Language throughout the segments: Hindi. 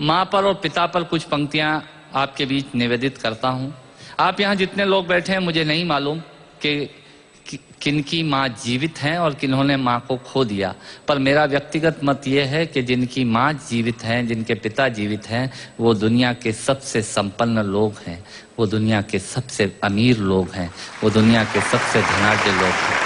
माँ पर और पिता पर कुछ पंक्तियां आपके बीच निवेदित करता हूं। आप यहाँ जितने लोग बैठे हैं, मुझे नहीं मालूम कि किनकी माँ जीवित हैं और किन्होंने माँ को खो दिया, पर मेरा व्यक्तिगत मत यह है कि जिनकी माँ जीवित हैं, जिनके पिता जीवित हैं, वो दुनिया के सबसे संपन्न लोग हैं, वो दुनिया के सबसे अमीर लोग हैं, वो दुनिया के सबसे धनाढ्य लोग हैं।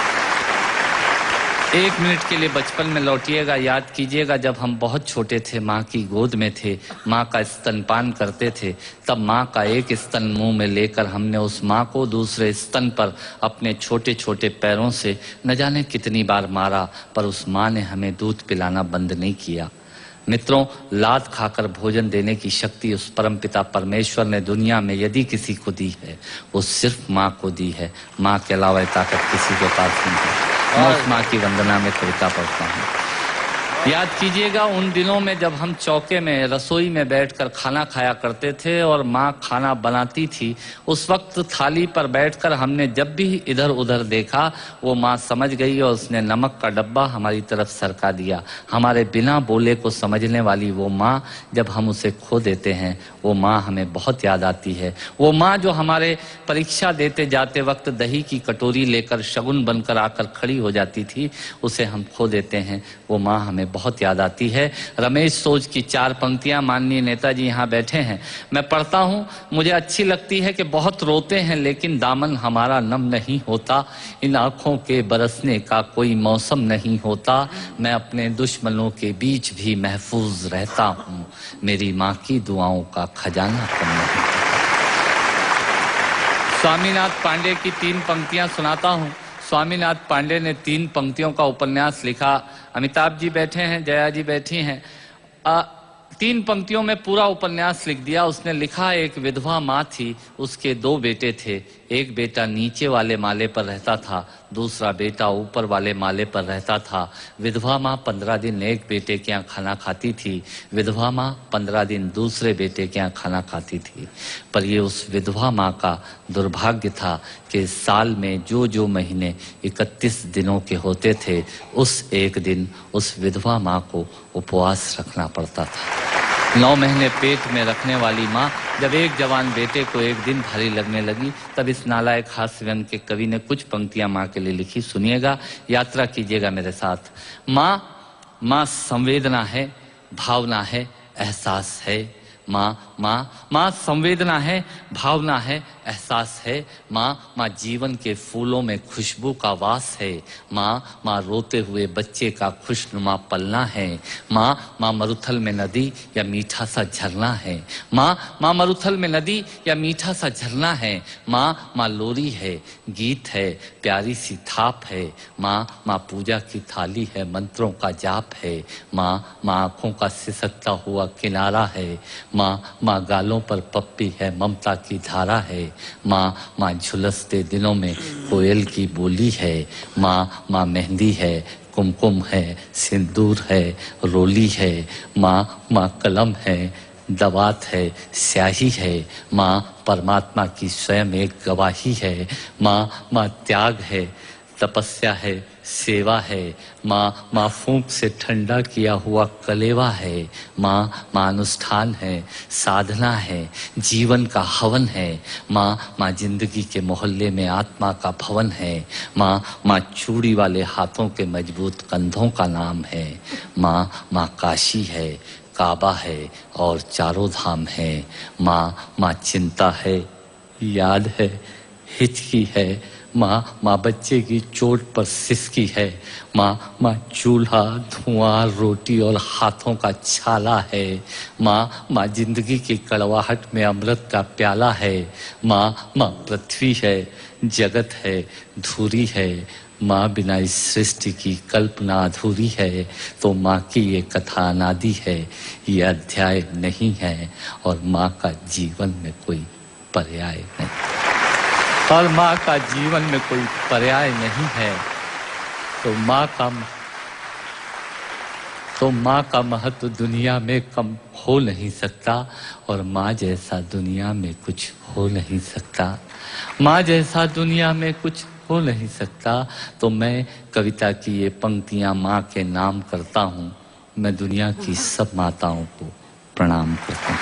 1 मिनट के लिए बचपन में लौटिएगा, याद कीजिएगा जब हम बहुत छोटे थे, माँ की गोद में थे, माँ का स्तनपान करते थे, तब माँ का एक स्तन मुंह में लेकर हमने उस माँ को दूसरे स्तन पर अपने छोटे छोटे पैरों से न जाने कितनी बार मारा, पर उस माँ ने हमें दूध पिलाना बंद नहीं किया। मित्रों, लात खाकर भोजन देने की शक्ति उस परमपिता परमेश्वर ने दुनिया में यदि किसी को दी है, वो सिर्फ माँ को दी है। माँ के अलावा ताकत किसी के पास नहीं है। मैं उस माँ की वंदना में कविता पढ़ता हूँ। याद कीजिएगा उन दिनों में जब हम चौके में रसोई में बैठकर खाना खाया करते थे और माँ खाना बनाती थी, उस वक्त थाली पर बैठकर हमने जब भी इधर उधर देखा, वो माँ समझ गई और उसने नमक का डब्बा हमारी तरफ सरका दिया। हमारे बिना बोले को समझने वाली वो माँ, जब हम उसे खो देते हैं, वो माँ हमें बहुत याद आती है। वो माँ जो हमारे परीक्षा देते जाते वक्त दही की कटोरी लेकर शगुन बनकर आकर खड़ी हो जाती थी, उसे हम खो देते हैं। वो माँ हमें बहुत याद आती है। रमेश सोज की 4 पंक्तियां माननीय नेताजी यहाँ बैठे हैं, मैं पढ़ता हूँ। मुझे अच्छी लगती है कि बहुत रोते हैं लेकिन दामन हमारा नम नहीं होता, इन आंखों के बरसने का कोई मौसम नहीं होता, मैं अपने दुश्मनों के बीच भी महफूज रहता हूँ, मेरी माँ की दुआओं का खजाना कम नहीं। स्वामीनाथ पांडे की 3 पंक्तियां सुनाता हूँ। स्वामीनाथ पांडे ने 3 पंक्तियों का उपन्यास लिखा। अमिताभ जी बैठे हैं, जया जी बैठी हैं। 3 पंक्तियों में पूरा उपन्यास लिख दिया उसने। लिखा, एक विधवा माँ थी, उसके 2 बेटे थे। एक बेटा नीचे वाले माले पर रहता था, दूसरा बेटा ऊपर वाले माले पर रहता था। विधवा माँ 15 दिन एक बेटे के यहाँ खाना खाती थी, विधवा माँ 15 दिन दूसरे बेटे के यहाँ खाना खाती थी। पर ये उस विधवा माँ का दुर्भाग्य था कि साल में जो महीने 31 दिनों के होते थे, उस एक दिन उस विधवा माँ को उपवास रखना पड़ता था। 9 महीने पेट में रखने वाली माँ जब एक जवान बेटे को एक दिन भारी लगने लगी, तब इस नालायक हास्य व्यंग के कवि ने कुछ पंक्तियां माँ के लिए लिखी। सुनिएगा, यात्रा कीजिएगा मेरे साथ। माँ संवेदना है, भावना है, एहसास है। माँ संवेदना है, भावना है, एहसास है। माँ जीवन के फूलों में खुशबू का वास है। माँ रोते हुए बच्चे का खुशनुमा पलना है। माँ मरुथल में नदी या मीठा सा झरना है। माँ मरुथल में नदी या मीठा सा झरना है। माँ लोरी है, गीत है, प्यारी सी थाप है। माँ पूजा की थाली है, मंत्रों का जाप है। माँ आंखों का सिसकता हुआ किनारा है। माँ गालों पर पप्पी है, ममता की धारा है। माँ झुलसते दिनों में कोयल की बोली है। माँ मेहंदी है, कुमकुम है, सिंदूर है, रोली है। माँ कलम है, दवात है, स्याही है। माँ परमात्मा की स्वयं एक गवाही है। माँ त्याग है, तपस्या है, सेवा है। माँ फूंक से ठंडा किया हुआ कलेवा है। माँ अनुष्ठान है, साधना है, जीवन का हवन है। माँ जिंदगी के मोहल्ले में आत्मा का भवन है। माँ चूड़ी वाले हाथों के मजबूत कंधों का नाम है। माँ काशी है, काबा है और चारों धाम है। माँ चिंता है, याद है, हिचकी है। माँ बच्चे की चोट पर सिसकी है। माँ चूल्हा, धुआं, रोटी और हाथों का छाला है। माँ जिंदगी की कड़वाहट में अमृत का प्याला है। माँ पृथ्वी है, जगत है, धुरी है। माँ बिना इस सृष्टि की कल्पना अधूरी है। तो माँ की ये कथा अनादि है, ये अध्याय नहीं है, और माँ का जीवन में कोई पर्याय नहीं, और माँ का जीवन में कोई पर्याय नहीं है। तो माँ का महत्व दुनिया में कम हो नहीं सकता, और माँ जैसा दुनिया में कुछ हो नहीं सकता। माँ जैसा दुनिया में कुछ हो नहीं सकता। तो मैं कविता की ये पंक्तियां माँ के नाम करता हूँ। मैं दुनिया की सब माताओं को प्रणाम करता हूँ।